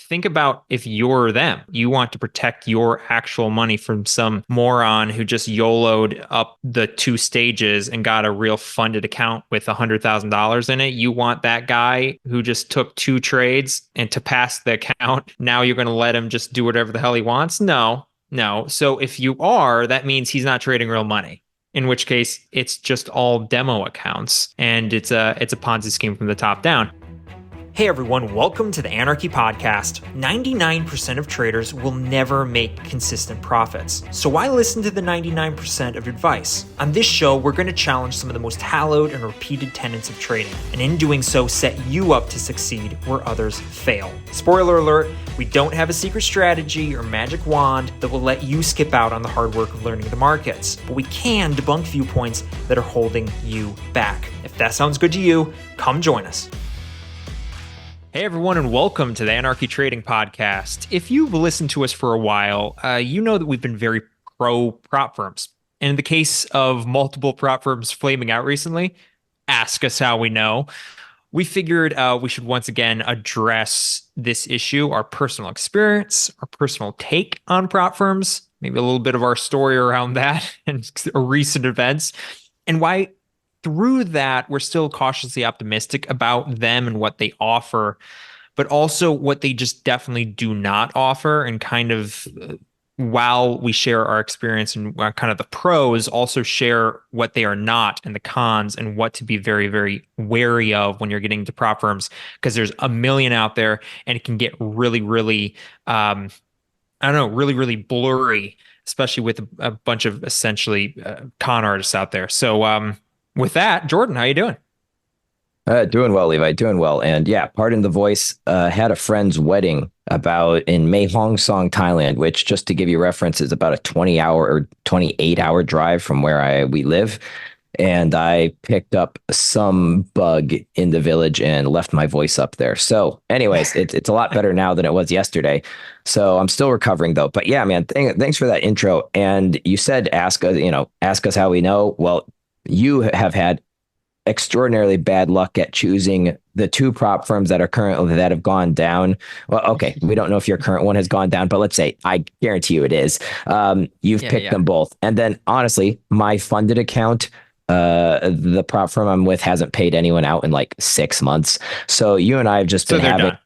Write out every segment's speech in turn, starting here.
think about if you're them. You want to protect your actual money from some moron who just YOLO'd up the two stages and got a real funded account with $100,000 in it. You want that guy who just took two trades and to pass the account. Now you're going to let him just do whatever the hell he wants? No, no. So if you are, that means he's not trading real money. In which case, it's just all demo accounts, and it's a Ponzi scheme from the top down. Hey everyone, welcome to the Anarchy Podcast. 99% of traders will never make consistent profits. So why listen to the 99% of advice? On this show, we're going to challenge some of the most hallowed and repeated tenets of trading, and in doing so, set you up to succeed where others fail. Spoiler alert, we don't have a secret strategy or magic wand that will let you skip out on the hard work of learning the markets, but we can debunk viewpoints that are holding you back. If that sounds good to you, come join us. Hey everyone, and welcome to the Anarchy Trading Podcast. If you've listened to us for a while, you know that we've been very pro prop firms. And in the case of multiple prop firms flaming out recently, ask us how we know. We figured we should once again address this issue, our personal experience, our personal take on prop firms, maybe a little bit of our story around that and recent events, and why through that, we're still cautiously optimistic about them and what they offer, but also what they just definitely do not offer. And kind of while we share our experience and kind of the pros, also share what they are not and the cons and what to be very, very wary of when you're getting into prop firms, because there's a million out there and it can get really, really, really, really blurry, especially with a bunch of essentially con artists out there. So, with that, Jordan, how you doing? Doing well, Levi, doing well. And yeah, pardon the voice, had a friend's wedding about in Mae Hong Son, Thailand, which just to give you reference is about a 20-hour or 28-hour drive from where we live. And I picked up some bug in the village and left my voice up there. So anyways, it's a lot better now than it was yesterday. So I'm still recovering though. But yeah, man, thanks for that intro. And you said, ask us how we know. Well, you have had extraordinarily bad luck at choosing the two prop firms that have gone down. Well, okay, we don't know if your current one has gone down, but let's say I guarantee you it is. You've picked them both, and then honestly, my funded account, the prop firm I'm with hasn't paid anyone out in like 6 months. So you and I have just been having. Done.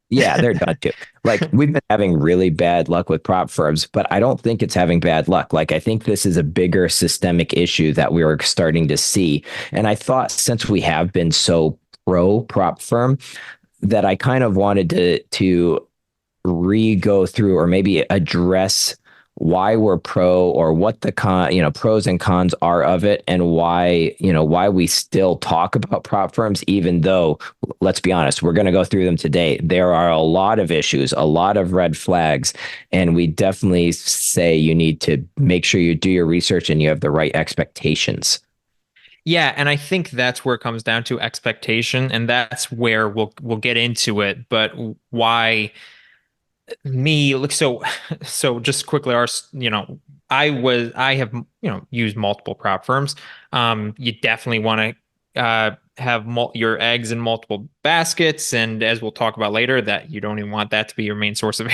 Yeah, they're done too. Like we've been having really bad luck with prop firms, but I don't think it's having bad luck. Like I think this is a bigger systemic issue that we were starting to see. And I thought since we have been so pro prop firm that I kind of wanted to re-go through or maybe address why we're pro or what the pros and cons are of it, and why we still talk about prop firms, even though, let's be honest, we're going to go through them today. There are a lot of issues, a lot of red flags, and we definitely say you need to make sure you do your research and you have the right expectations. Yeah, and I think that's where it comes down to expectation, and that's where we'll get into it. But why me look so just quickly, I have used multiple prop firms. You definitely want to have your eggs in multiple baskets, and as we'll talk about later, that you don't even want that to be your main source of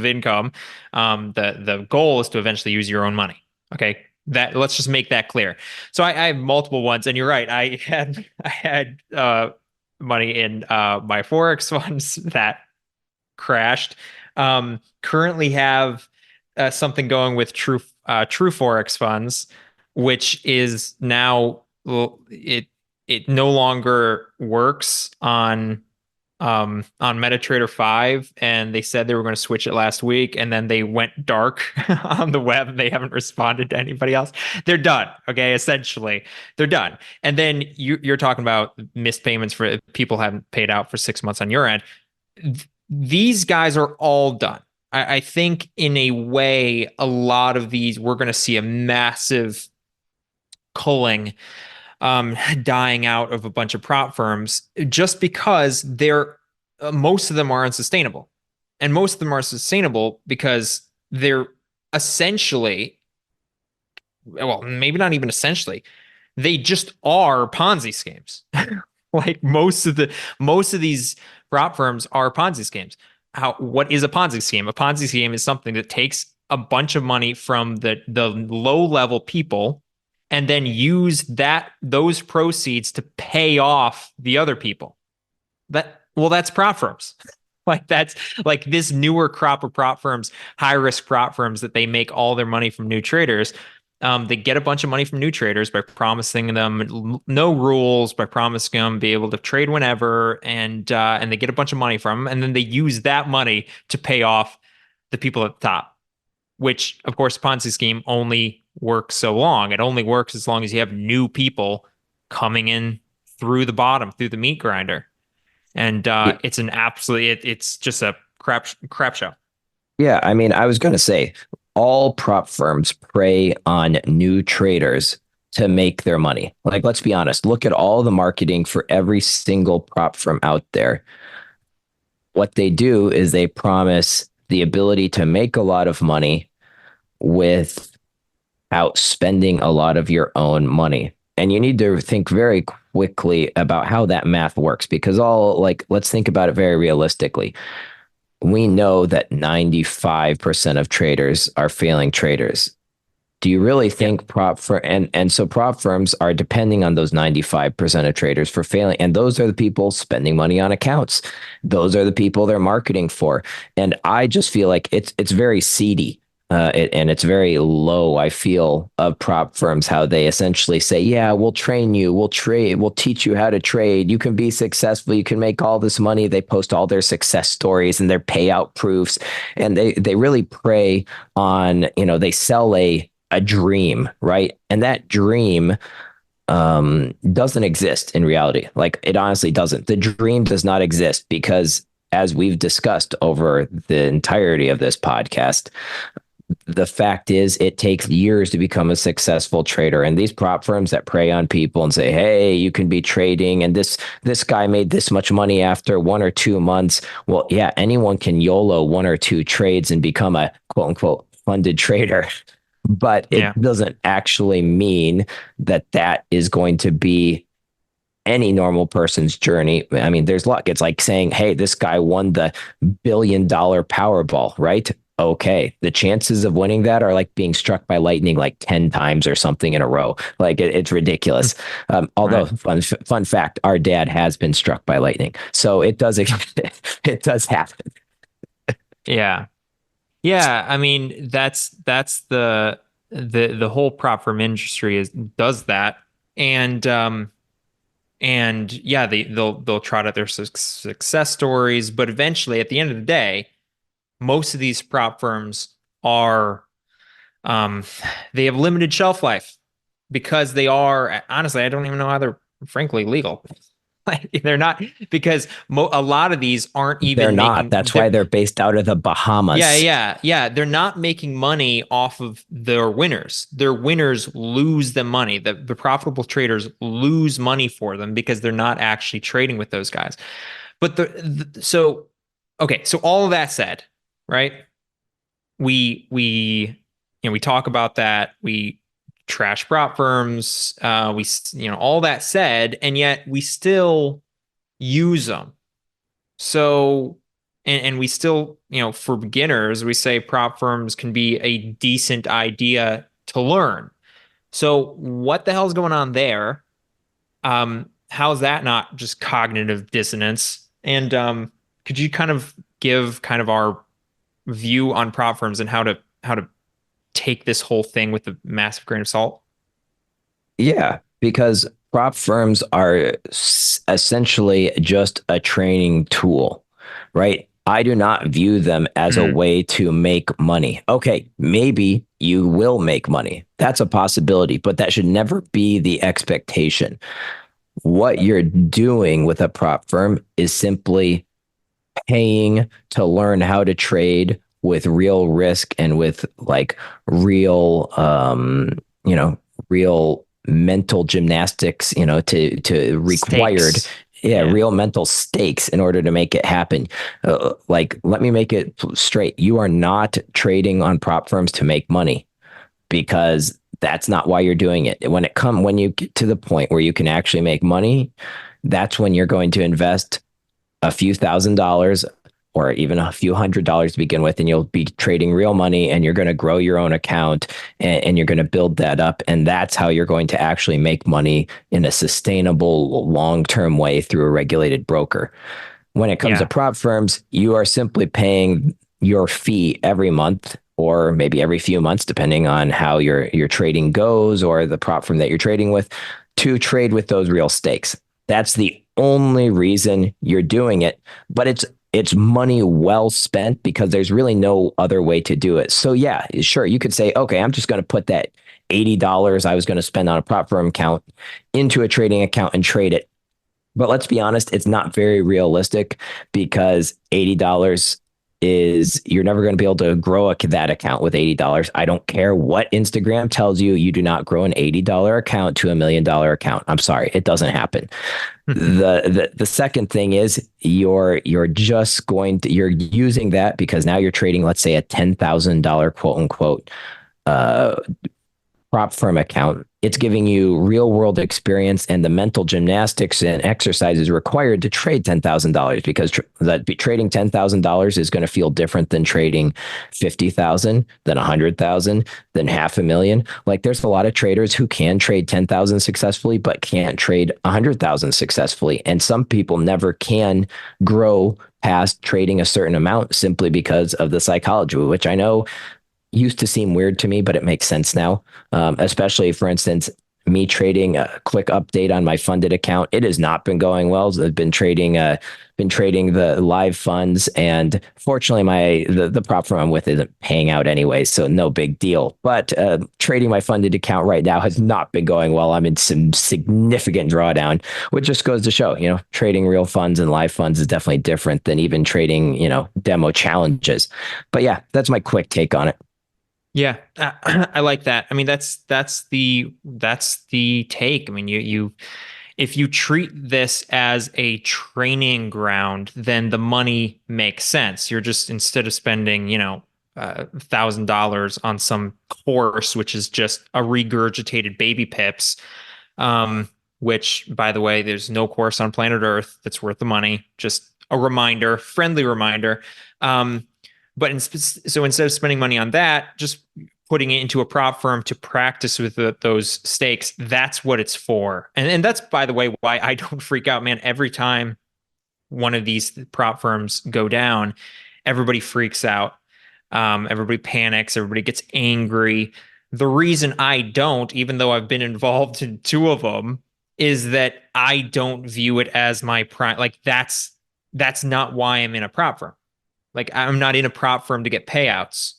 income. The goal is to eventually use your own money. Okay, that let's just make that clear. So I have multiple ones, and you're right. I had money in my forex funds that crashed. Currently have something going with trueforexfunds, which is now it no longer works on MetaTrader 5, and they said they were going to switch it last week, and then they went dark on the web and they haven't responded to anybody else. They're done. Okay, essentially they're done. And then you're talking about missed payments for people haven't paid out for 6 months on your end. These guys are all done. I think in a way, a lot of these, we're going to see a massive culling, dying out of a bunch of prop firms just because most of them are unsustainable. And most of them are sustainable because they're essentially, well, maybe not even essentially, they just are Ponzi schemes. Like most of these prop firms are Ponzi schemes. how what is a Ponzi scheme? A Ponzi scheme is something that takes a bunch of money from the low level people and then use those proceeds to pay off the other people. That's prop firms. Like that's like this newer crop of prop firms, high risk prop firms that they make all their money from new traders. They get a bunch of money from new traders by promising them no rules, by promising them be able to trade whenever, and they get a bunch of money from them, and then they use that money to pay off the people at the top. Which, of course, Ponzi scheme only works so long. It only works as long as you have new people coming in through the bottom, through the meat grinder, and it's an absolutely it's just a crap show. Yeah, I mean, I was going to say all prop firms prey on new traders to make their money. Like, let's be honest, look at all the marketing for every single prop firm out there. What they do is they promise the ability to make a lot of money without spending a lot of your own money. And you need to think very quickly about how that math works because let's think about it very realistically. We know that 95% of traders are failing traders. Do you really Yeah, think so prop firms are depending on those 95% of traders for failing, and those are the people spending money on accounts. Those are the people they're marketing for. And I just feel like it's very seedy. And it's very low, I feel, of prop firms, how they essentially say, yeah, we'll train you, we'll trade, we'll teach you how to trade. You can be successful. You can make all this money. They post all their success stories and their payout proofs. And they really prey on, they sell a dream, right? And that dream doesn't exist in reality. Like it honestly doesn't. The dream does not exist because, as we've discussed over the entirety of this podcast, the fact is it takes years to become a successful trader, and these prop firms that prey on people and say, hey, you can be trading and this guy made this much money after 1 or 2 months. Well, yeah, anyone can YOLO 1 or 2 trades and become a quote unquote funded trader, but yeah, it doesn't actually mean that that is going to be any normal person's journey. I mean, there's luck. It's like saying, hey, this guy won the $1 billion Powerball, right? Okay. The chances of winning that are like being struck by lightning like 10 times or something in a row. Like it's ridiculous. Although right. fun fact, our dad has been struck by lightning. So it does, it does happen. Yeah, yeah. I mean, that's the whole prop firm industry is does that, and and yeah, they'll trot out their success stories, but eventually, at the end of the day, most of these prop firms are um they have limited shelf life because they are honestly, I don't even know how they're frankly legal. They're not because a lot of these aren't They're even not. making That's why they're based out of the yeah, Bahamas. yeah, yeah. They're not making money off of their winners. Their winners lose the money. The profitable traders lose money for them because they're not actually trading with those guys. But so okay, so all of that said, right? We we talk about that. We trash prop firms. We all that said, and yet we still use them. So, and we still, for beginners, we say prop firms can be a decent idea to learn. So, what the hell's going on there? How's that not just cognitive dissonance? And could you kind of give kind of our view on prop firms and how to take this whole thing with a massive grain of salt? Yeah, because prop firms are essentially just a training tool, right? I do not view them as a Mm, way to make money. Okay, maybe you will make money. That's a possibility, but that should never be the expectation. What you're doing with a prop firm is simply paying to learn how to trade with real risk and with like real you know real mental gymnastics, to required, stakes. yeah, Yeah. real mental stakes in order to make it happen. Like, let me make it straight. You are not trading on prop firms to make money, because that's not why you're doing it. When you get to the point where you can actually make money, that's when you're going to invest a few $1,000s or even a few $100s to begin with, and you'll be trading real money, and you're going to grow your own account, and you're going to build that up. And that's how you're going to actually make money in a sustainable long-term way through a regulated broker. When it comes to Yeah. prop firms, you are simply paying your fee every month or maybe every few months, depending on how your trading goes or the prop firm that you're trading with, to trade with those real stakes. That's the only reason you're doing it, but it's money well spent because there's really no other way to do it. So yeah, sure, you could say, okay, I'm just going to put that $80 I was going to spend on a prop firm account into a trading account and trade it. But let's be honest, it's not very realistic because $80 is you're never going to be able to grow that account with $80. I don't care what Instagram tells you, you do not grow an $80 account to $1 million account. I'm sorry, it doesn't happen. The second thing is you're just going to you're using that because now you're trading, let's say, a $10,000 quote unquote uh prop firm account. It's giving you real world experience and the mental gymnastics and exercises required to trade $10,000 because trading $10,000 is going to feel different than trading 50,000, then 100,000, then 500,000. Like there's a lot of traders who can trade 10,000 successfully, but can't trade 100,000 successfully. And some people never can grow past trading a certain amount simply because of the psychology, which I know used to seem weird to me, but it makes sense now. Especially, for instance, me trading a quick update on my funded account. It has not been going well. I've been trading the live funds, and fortunately, the prop firm I'm with isn't paying out anyway, so no big deal. But trading my funded account right now has not been going well. I'm in some significant drawdown, which just goes to show, trading real funds and live funds is definitely different than even trading, demo challenges. But yeah, that's my quick take on it. Yeah, I like that. I mean, that's the take. I mean, you if you treat this as a training ground, then the money makes sense. You're just instead of spending, $1,000 on some course, which is just a regurgitated baby pips, which, by the way, there's no course on planet Earth that's worth the money. Just a reminder, friendly reminder. Um, so instead of spending money on that, just putting it into a prop firm to practice with those stakes, that's what it's for. And that's, by the way, why I don't freak out, man. Every time one of these prop firms go down, everybody freaks out. Everybody panics. Everybody gets angry. The reason I don't, even though I've been involved in two of them, is that I don't view it as my prime. Like that's not why I'm in a prop firm. Like I'm not in a prop firm to get payouts.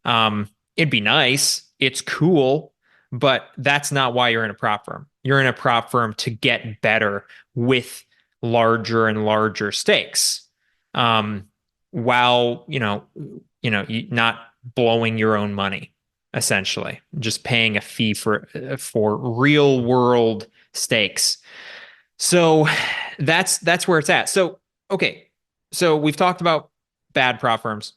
It'd be nice. It's cool, but that's not why you're in a prop firm. You're in a prop firm to get better with larger and larger stakes. While, not blowing your own money, essentially, just paying a fee for real world stakes. So that's where it's at. So, okay. So we've talked about bad prop firms,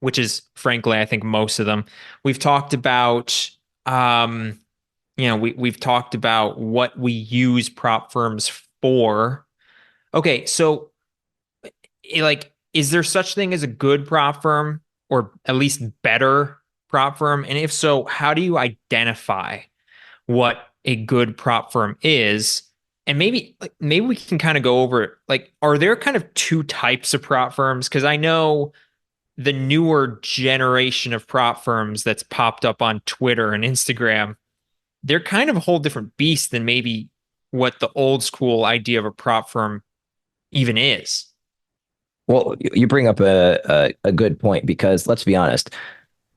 which is frankly, I think most of them. We've talked about, we've talked about what we use prop firms for. Okay, so like, is there such thing as a good prop firm or at least better prop firm? And if so, how do you identify what a good prop firm is? And maybe we can kind of go over like, are there kind of two types of prop firms? Because I know the newer generation of prop firms that's popped up on Twitter and Instagram, they're kind of a whole different beast than maybe what the old school idea of a prop firm even is. Well, you bring up a good point because let's be honest,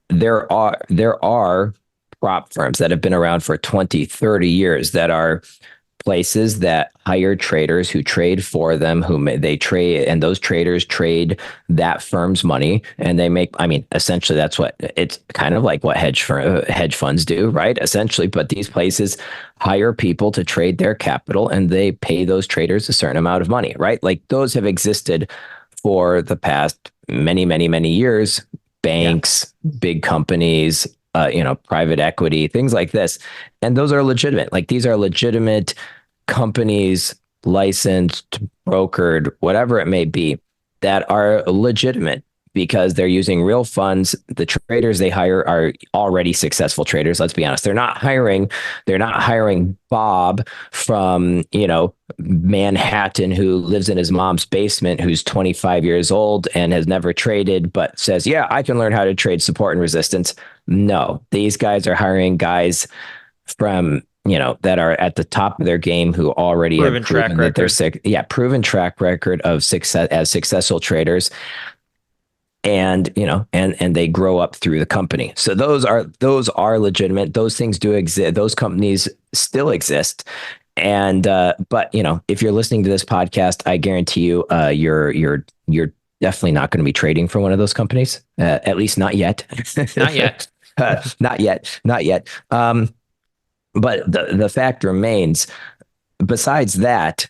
there are prop firms that have been around for 20, 30 years that are places that hire traders who trade for them, they trade, and those traders trade that firm's money, and they make. I mean, essentially, that's what it's kind of like what hedge funds do, right? Essentially, but these places hire people to trade their capital, and they pay those traders a certain amount of money, right? Like those have existed for the past many, many, many years. Yeah. Banks, big companies, private equity, things like this. And those are legitimate. Like these are legitimate companies, licensed, brokered, whatever it may be. that are legitimate because they're using real funds. The traders they hire are already successful traders. Let's be honest. They're not hiring Bob from, Manhattan who lives in his mom's basement, who's 25 years old and has never traded, but says, yeah, I can learn how to trade support and resistance. No, these guys are hiring guys from, that are at the top of their game who already have Proven track proven that they're record. sick. Yeah, proven track record of success as successful traders, and and they grow up through the company. So those are legitimate. Those things do exist. Those companies still exist. And but if you're listening to this podcast, I guarantee you, you're definitely not going to be trading for one of those companies. At least not yet. Not yet. Not yet. Not yet. But the fact remains. Besides that,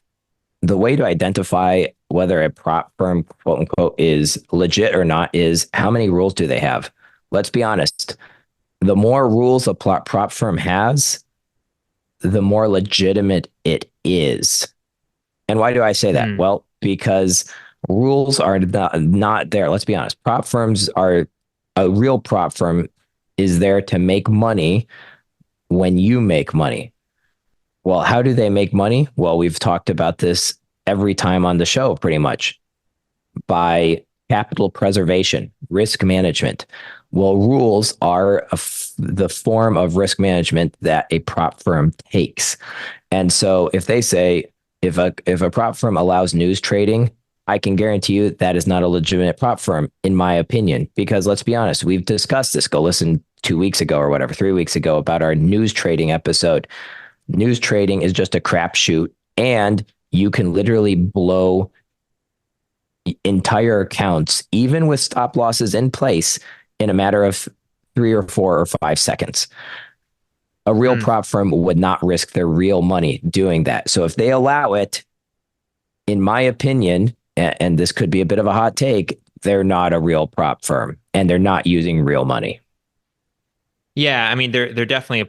the way to identify whether a prop firm, quote unquote, is legit or not is how many rules do they have? Let's be honest. The more rules a prop firm has, the more legitimate it is. And why do I say that? Hmm. Well, because rules are not there. Let's be honest. A real prop firm is there to make money when you make money. Well, how do they make money? Well, we've talked about this every time on the show, pretty much, by capital preservation, risk management. Well, rules are the form of risk management that a prop firm takes. And so if they say, if a prop firm allows news trading, I can guarantee you that is not a legitimate prop firm, in my opinion, because let's be honest, we've discussed this. Go listen 2 weeks ago or whatever, 3 weeks ago, about our news trading episode. News trading is just a crapshoot, and you can literally blow entire accounts, even with stop losses in place, in a matter of 3 or 4 or 5 seconds. A real prop firm would not risk their real money doing that. So if they allow it, in my opinion, and this could be a bit of a hot take, they're not a real prop firm and they're not using real money. Yeah, I mean they're definitely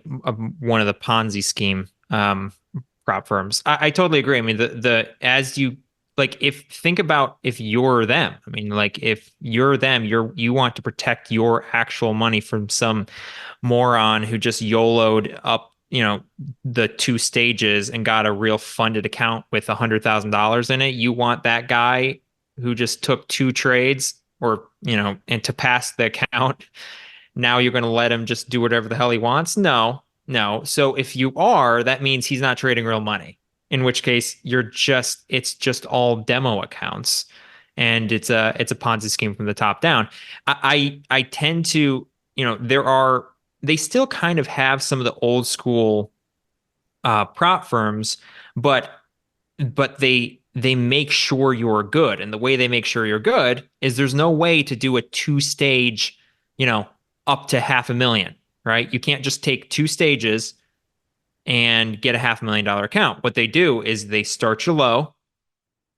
one of the Ponzi scheme prop firms. I totally agree. I mean the as you like if think about if you're them. I mean like if you're them, you want to protect your actual money from some moron who just YOLO'd up, the 2 stages and got a real funded account with $100,000 in it. You want that guy who just took 2 trades or, and to pass the account. Now you're going to let him just do whatever the hell he wants? No, no. So if you are, that means he's not trading real money, in which case it's just all demo accounts and it's a Ponzi scheme from the top down. I tend to, they still kind of have some of the old school prop firms, but they make sure you're good. And the way they make sure you're good is there's no way to do a 2-stage, up to $500,000, right? You can't just take 2 stages and get a $500,000 account. What they do is they start you low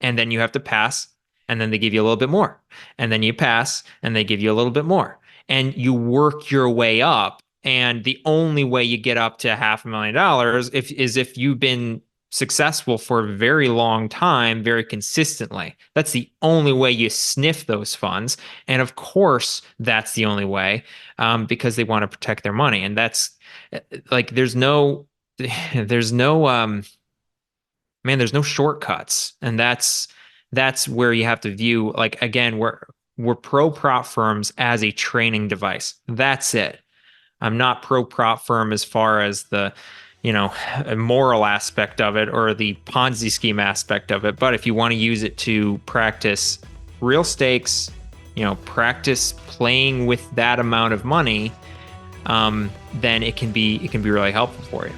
and then you have to pass and then they give you a little bit more. And then you pass and they give you a little bit more. And you work your way up. And the only way you get up to $500,000 is if you've been successful for a very long time, very consistently. That's the only way you sniff those funds. And of course, that's the only way because they want to protect their money. And that's like, there's no shortcuts. And that's where you have to view, like, again, we're pro prop firms as a training device. That's it. I'm not pro prop firm as far as the moral aspect of it or the Ponzi scheme aspect of it. But if you want to use it to practice real stakes, practice playing with that amount of money, then it can be really helpful for you.